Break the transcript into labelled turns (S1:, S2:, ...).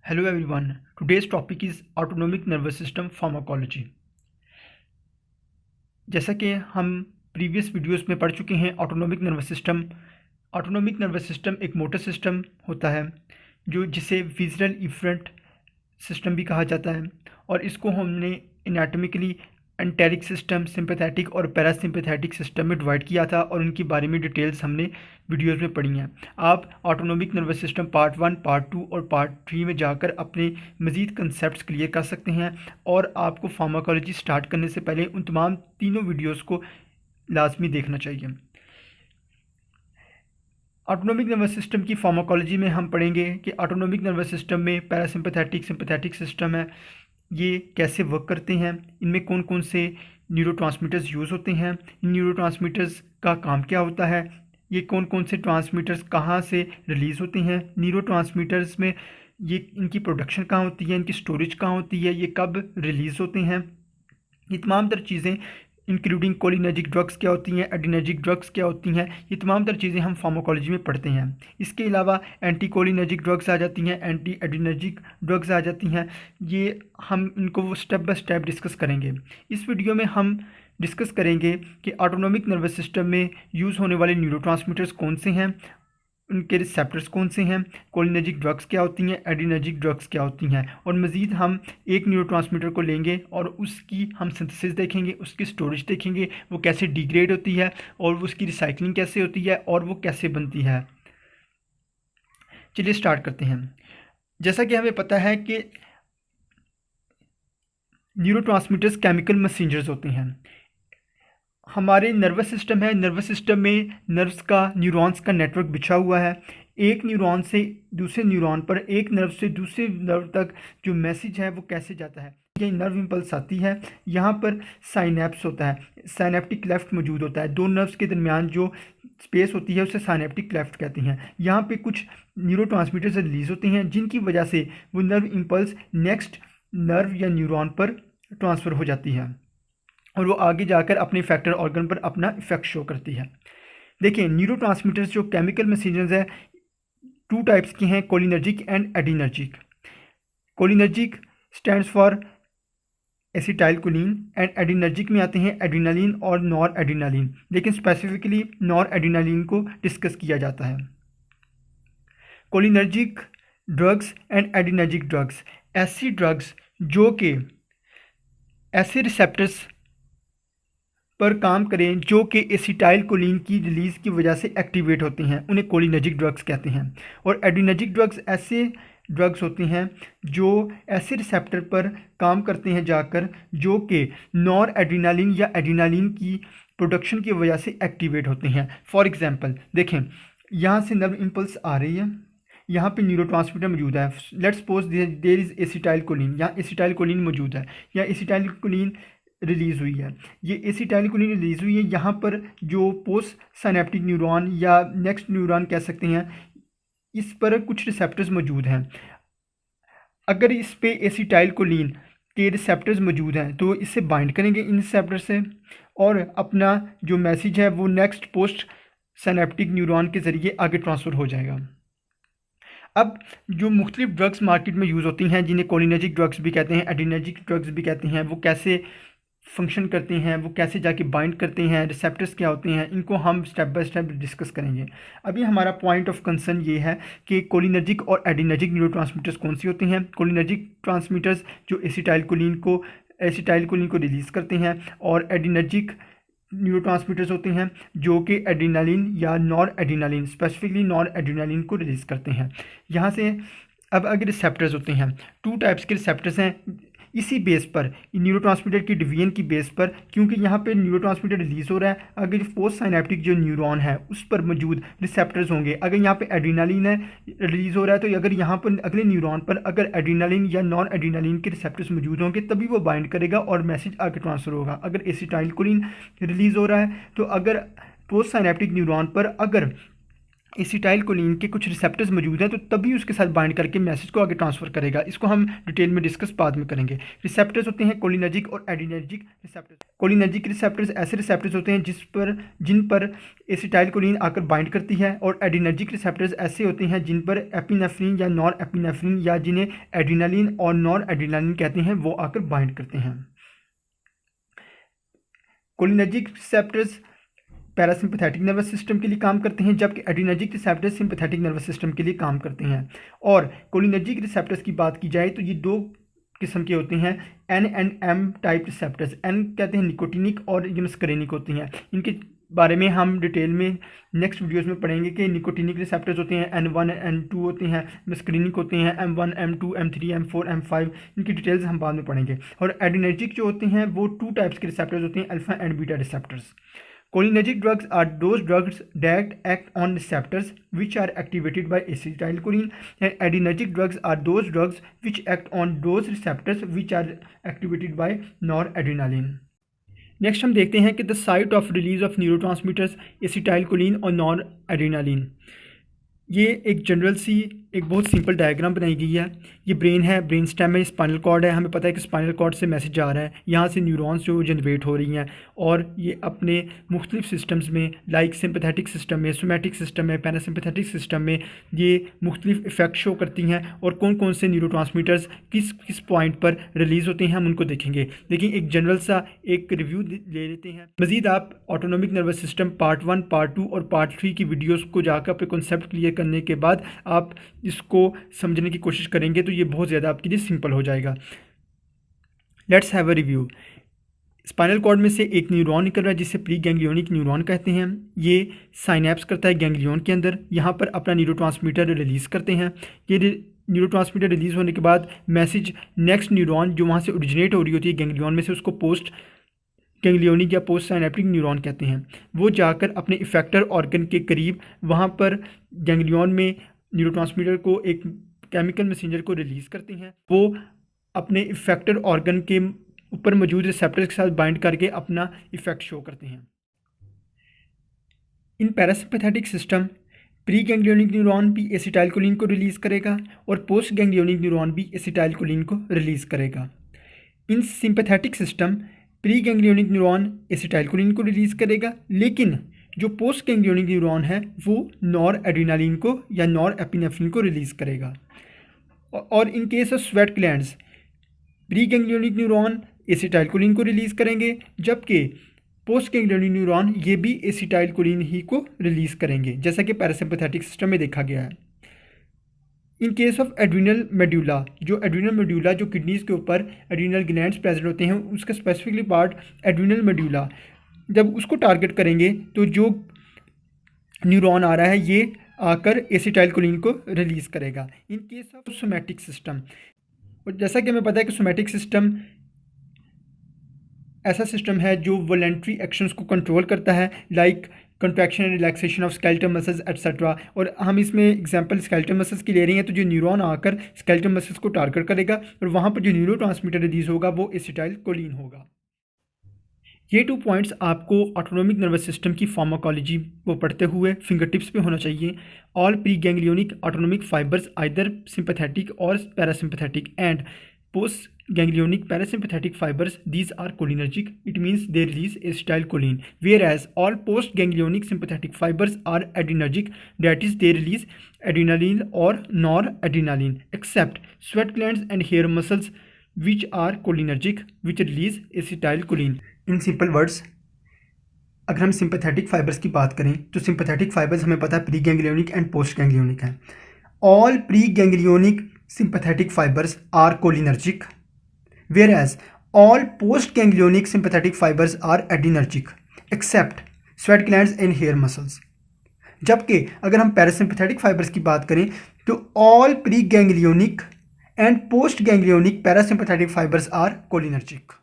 S1: Hello everyone. Today's topic is autonomic nervous system pharmacology. जैसा कि हम प्रीवियस वीडियोस में पढ़ चुके हैं ऑटोनोमिक नर्वस सिस्टम एक मोटर सिस्टम होता है जो जिसे विज़रल इफरेंट सिस्टम भी कहा जाता है और इसको हमने एनाटॉमिकली एंटेरिक सिस्टम, सिंपैथेटिक और पैरासिम्पैथेटिक सिस्टम में डिवाइड किया था और उनके बारे में डिटेल्स हमने वीडियोस में पढ़ी हैं। आप autonomic nervous system part 1, part 2 और पार्ट 3 में जाकर अपने मज़ीद कंसेप्ट क्लियर कर सकते हैं और आपको फार्माकोलॉजी स्टार्ट करने से पहले उन तमाम तीनों वीडियोज़ को लाजमी देखना चाहिए। ऑटोनोमिक नर्वस सिस्टम की फार्माकोलॉजी में हम पढ़ेंगे कि ऑटोनोमिक नर्वस सिस्टम में पैरासिम्पैथेटिक, सिंपैथेटिक सिस्टम है, ये कैसे वर्क करते हैं, इनमें कौन कौन से न्यूरोट्रांसमीटर्स यूज़ होते हैं, इन न्यूरोट्रांसमीटर्स का काम क्या होता है, ये कौन कौन से ट्रांसमीटर्स कहाँ से रिलीज़ होते हैं, न्यूरोट्रांसमीटर्स में ये इनकी प्रोडक्शन कहाँ होती है, इनकी स्टोरेज कहाँ होती है, ये कब रिलीज़ होते हैं, ये तमाम तर चीज़ें इंक्लूडिंग कोलिनर्जिक ड्रग्स क्या होती हैं, एडिनर्जिक ड्रग्स क्या होती हैं, ये तमाम तर चीज़ें हम फार्माकोलॉजी में पढ़ते हैं। इसके अलावा एंटी कोलिनर्जिक ड्रग्स आ जाती हैं, एंटी एडिनर्जिक ड्रग्स आ जाती हैं। ये हम इनको स्टेप बाय स्टेप डिस्कस करेंगे। इस वीडियो में हम डिस्कस करेंगे कि ऑटोनोमिक नर्वस सिस्टम में यूज़ होने वाले न्यूरोट्रांसमीटर्स कौन से हैं, उनके रिसेप्टर्स कौन से हैं, कोलिनर्जिक ड्रग्स क्या होती हैं, एडिनर्जिक ड्रग्स क्या होती हैं, और मज़ीद हम एक न्यूरोट्रांसमीटर को लेंगे और उसकी हम सिंथेसिस देखेंगे, उसकी स्टोरेज देखेंगे, वो कैसे डिग्रेड होती है और उसकी रिसाइकलिंग कैसे होती है और वो कैसे बनती है। चलिए स्टार्ट करते हैं। जैसा कि हमें पता है कि न्यूरोट्रांसमीटर्स केमिकल मैसेंजर्स होते हैं। हमारे नर्वस सिस्टम है, नर्वस सिस्टम में नर्व्स का, न्यूरॉन्स का नेटवर्क बिछा हुआ है। एक न्यूरॉन से दूसरे न्यूरॉन पर, एक नर्व से दूसरे नर्व तक जो मैसेज है वो कैसे जाता है, ये नर्व इम्पल्स आती है। यहाँ पर साइनेप्स होता है, साइनेप्टिक क्लेफ्ट मौजूद होता है। दो नर्व्स के दरमियान जो स्पेस होती है उसे साइनेप्टिक क्लेफ्ट कहते हैं। यहाँ पे कुछ न्यूरोट्रांसमीटर्स रिलीज होते हैं जिनकी वजह से वो नर्व इम्पल्स नेक्स्ट नर्व या न्यूरॉन पर ट्रांसफ़र हो जाती है और वो आगे जाकर अपने इफेक्टर ऑर्गन पर अपना इफेक्ट शो करती है। देखिए, न्यूरोट्रांसमीटर्स जो केमिकल मैसेंजर्स है, टू टाइप्स की हैं, cholinergic and adrenergic. Cholinergic stands for acetylcholine and adrenergic में आते हैं एड्रीनालिन और नॉर एड्रीनालिन, लेकिन स्पेसिफिकली नॉर एड्रीनालिन को डिस्कस किया जाता है। Cholinergic drugs and adrenergic drugs ऐसी ड्रग्स जो कि ऐसे रिसेप्टर्स पर काम करें जो कि एसिटाइलकोलिन की रिलीज़ की वजह से एक्टिवेट होते हैं, उन्हें कोलिनर्जिक ड्रग्स कहते हैं। और एडिनर्जिक ड्रग्स ऐसे ड्रग्स होते हैं जो ऐसे रिसेप्टर पर काम करते हैं जाकर जो कि नॉर एड्रीनालिन या एड्रीनालिन की प्रोडक्शन की वजह से एक्टिवेट होते हैं। फॉर एग्जांपल देखें, यहाँ से नर्व इम्पल्स आ रही है, यहाँ पे न्यूरोट्रांसमीटर मौजूद है। Let's suppose there is acetylcholine, यहाँ एसिटाइलकोलिन मौजूद है, या एसिटाइलकोलिन रिलीज़ हुई है। ये एसिटाइलकोलिन रिलीज़ हुई है, यहाँ पर जो पोस्ट साइनेप्टिक न्यूरॉन या नेक्स्ट न्यूरॉन कह सकते हैं, इस पर कुछ रिसेप्टर्स मौजूद हैं। अगर इस पे एसिटाइलकोलिन के रिसेप्टर्स मौजूद हैं तो इससे बाइंड करेंगे इन रिसेप्टर से और अपना जो मैसेज है वो नेक्स्ट पोस्ट साइनेप्टिक न्यूरॉन के ज़रिए आगे ट्रांसफ़र हो जाएगा। अब जो मुख्तलिफ ड्रग्स मार्केट में यूज़ होती हैं, जिन्हें कोलिनर्जिक ड्रग्स भी कहते हैं, एडिनर्जिक ड्रग्स भी कहते हैं, वो कैसे फंक्शन करते हैं, वो कैसे जाके बाइंड करते हैं, रिसेप्टर्स क्या होते हैं, इनको हम स्टेप बाय स्टेप डिस्कस करेंगे। अभी हमारा पॉइंट ऑफ कंसर्न ये है कि कोलिनर्जिक और एडिनर्जिक न्यूरोट्रांसमीटर्स कौन सी होती हैं। कोलिनर्जिक ट्रांसमीटर्स जो एसिटाइलकोलिन को रिलीज़ करते हैं और एडिनर्जिक न्यूरोट्रांसमीटर्स होते हैं जो कि एड्रीनालिन या nor adrenaline, specifically nor adrenaline को रिलीज़ करते हैं। यहाँ से अब अगर रिसेप्टर्स होते हैं, टू टाइप्स के रिसेप्टर्स हैं। इसी बेस पर न्यूरोट्रांसमीटर की डिवीजन की बेस पर, क्योंकि यहाँ पे न्यूरोट्रांसमीटर रिलीज़ हो रहा है, अगर पोस्ट साइनेप्टिक जो न्यूरॉन है उस पर मौजूद रिसेप्टर्स होंगे। अगर यहाँ पे एड्रीनालिन है रिलीज़ हो रहा है तो अगर यहाँ पर अगले न्यूरॉन पर अगर एड्रीनालिन या नॉन एड्रीनालिन के रिसेप्टर्स मौजूद होंगे तभी वो बाइंड करेगा और मैसेज आगे ट्रांसफ़र होगा। अगर एसिटाइलकोलिन रिलीज़ हो रहा है तो अगर पोस्ट साइनेप्टिक न्यूरॉन पर अगर एसिटाइल कोलिन के कुछ रिसेप्टर्स मौजूद हैं तो तभी उसके साथ बाइंड करके मैसेज को आगे ट्रांसफ़र करेगा। इसको हम डिटेल में डिस्कस बाद में करेंगे। रिसेप्टर्स होते हैं कोलिनर्जिक और एडिनर्जिक रिसेप्टर्स। कोलिनर्जिक रिसेप्टर्स ऐसे रिसेप्टर्स होते हैं जिन पर एसिटाइल कोलिन आकर बाइंड करती है, और एडिनर्जिक रिसेप्टर्स ऐसे होते हैं जिन पर एपिनेफ्रिन या नॉर एपिनेफ्रिन या जिन्हें एड्रीनालिन और नॉर एड्रीनालिन कहते हैं वो आकर बाइंड करते हैं। Cholinergic receptors parasympathetic nervous system के लिए काम करते हैं, जबकि adrenergic receptors sympathetic nervous system के लिए काम करते हैं। और कोलिनर्जिक रिसेप्टर्स की बात की जाए तो ये दो किस्म के होते हैं, N and M type receptors. N कहते हैं निकोटिनिक और ये मस्करेनिक होती हैं। इनके बारे में हम डिटेल में नेक्स्ट वीडियोस में पढ़ेंगे कि निकोटिनिक रिसेप्टर्स होते हैं N1 N2 होते हैं, मस्करेनिक होते हैं M1 M2 M3 M4 M5। इनकी डिटेल्स हम बाद में पढ़ेंगे। और एड्रीनर्जिक जो होते हैं वो 2 टाइप्स के रिसेप्टर्स होते हैं, alpha and beta receptors. Cholinergic drugs are those drugs that act on receptors which are activated by acetylcholine, and adrenergic drugs are those drugs which act on those receptors which are activated by noradrenaline. Next हम देखते हैं कि the site of release of neurotransmitters acetylcholine और noradrenaline. ये एक general सी एक बहुत simple diagram बनाई गई है। ये ब्रेन है, ब्रेन स्टेम है, स्पाइनल कॉर्ड है। हमें पता है कि स्पाइनल कॉर्ड से मैसेज जा रहा है, यहाँ से न्यूरॉन्स जो जनरेट हो रही हैं और ये अपने मुख्तलिफ सिस्टम्स में लाइक सिंपैथेटिक सिस्टम में, सोमैटिक सिस्टम में, पैरासिम्पैथेटिक सिस्टम में ये मुख्तलिफ इफेक्ट शो करती हैं और कौन कौन से न्यूरोट्रांसमीटर्स किस किस पॉइंट पर रिलीज़ होते हैं हम उनको देखेंगे। लेकिन एक जनरल सा एक रिव्यू ले लेते हैं। मज़ीद आप autonomic nervous system part 1, part 2 और पार्ट 3 की वीडियोज़ को जाकर अपने कॉन्सेप्ट क्लियर करने के बाद आप इसको समझने की कोशिश करेंगे तो ये बहुत ज़्यादा आपके लिए सिंपल हो जाएगा। Let's have a review. Spinal cord में से एक न्यूरॉन निकल रहा है जिसे प्री गैंग्लियोनिक न्यूरॉन कहते हैं। ये साइनेप्स करता है गैंग्लियन के अंदर, यहाँ पर अपना न्यूरोट्रांसमीटर रिलीज़ करते हैं। ये न्यूरोट्रांसमीटर रिलीज़ होने के बाद मैसेज नेक्स्ट न्यूरॉन जो वहाँ से ओरिजिनेट हो रही होती है गैंग्लियन में से, उसको पोस्ट गैंग्लियोनिक या पोस्ट साइनेप्टिक न्यूरॉन कहते हैं। वो जाकर अपने इफेक्टर ऑर्गन के करीब वहाँ पर गैंग्लियन में न्यूरोट्रांसमीटर को एक केमिकल मैसेंजर को रिलीज़ करते हैं। वो अपने इफेक्टर ऑर्गन के ऊपर मौजूद रिसेप्टर्स के साथ बाइंड करके अपना इफेक्ट शो करते हैं। In parasympathetic system pre ganglionic neuron भी एसिटाइलकोलिन को रिलीज़ करेगा और पोस्ट गैंग्लियोनिक न्यूरॉन भी एसिटाइलकोलिन को रिलीज़ करेगा। In sympathetic system pre ganglionic neuron acetylcholine को रिलीज़ करेगा, लेकिन जो पोस्ट गैंग्लियोनिक न्यूरॉन है वो नॉरएड्रेनालिन को या नॉरएपिनेफ्रिन को रिलीज़ करेगा। और in case of sweat glands pre ganglionic neuron acetylcholine को रिलीज़ करेंगे, जबकि पोस्ट गैंग्लियोनिक न्यूरॉन ये भी एसिटाइलकोलिन ही को रिलीज़ करेंगे, जैसा कि पैरासिम्पैथेटिक सिस्टम में देखा गया है। In case of adrenal medulla, जो एड्रीनल मेड्यूला जो किडनीज़ के ऊपर एड्रीनल ग्लैंड्स प्रेजेंट होते हैं, उसका स्पेसिफिकली पार्ट एड्रीनल मेड्यूला, जब उसको टारगेट करेंगे तो जो न्यूरॉन आ रहा है ये आकर एसिटाइलकोलिन को रिलीज़ करेगा। In case of somatic system, और जैसा कि हमें पता है कि सोमैटिक सिस्टम ऐसा सिस्टम है जो वॉलेंट्री एक्शंस को कंट्रोल करता है, like contraction and relaxation of skeletal muscles etcetera. और हम इसमें एग्जांपल स्केलेटल मसल्स की ले रहे हैं, तो जो न्यूरॉन आकर स्केलेटल मसल्स को टारगेट करेगा और वहाँ पर जो न्यूरोट्रांसमीटर रिलीज़ होगा वो एसिटाइलकोलिन होगा। ये 2 पॉइंट्स आपको ऑटोनोमिक नर्वस सिस्टम की फार्माकोलॉजी को पढ़ते हुए फिंगर टिप्स पे होना चाहिए। All pre ganglionic autonomic fibres either sympathetic और parasympathetic and post ganglionic parasympathetic fibers, these are cholinergic, it means they release acetylcholine, whereas all post ganglionic sympathetic fibers are adrenergic, that is they release adrenaline or noradrenaline, except sweat glands and hair muscles which are cholinergic, which release acetylcholine. In simple words, अगर हम sympathetic fibres की बात करें तो sympathetic fibres हमें पता है pre ganglionic and post ganglionic हैं। All pre ganglionic sympathetic fibers are cholinergic, whereas all post-ganglionic sympathetic fibers are adrenergic, except sweat glands and hair muscles. जबकि अगर हम पैरासिम्पैथेटिक फाइबर्स की बात करें तो all pre-ganglionic and post-ganglionic parasympathetic fibers are cholinergic.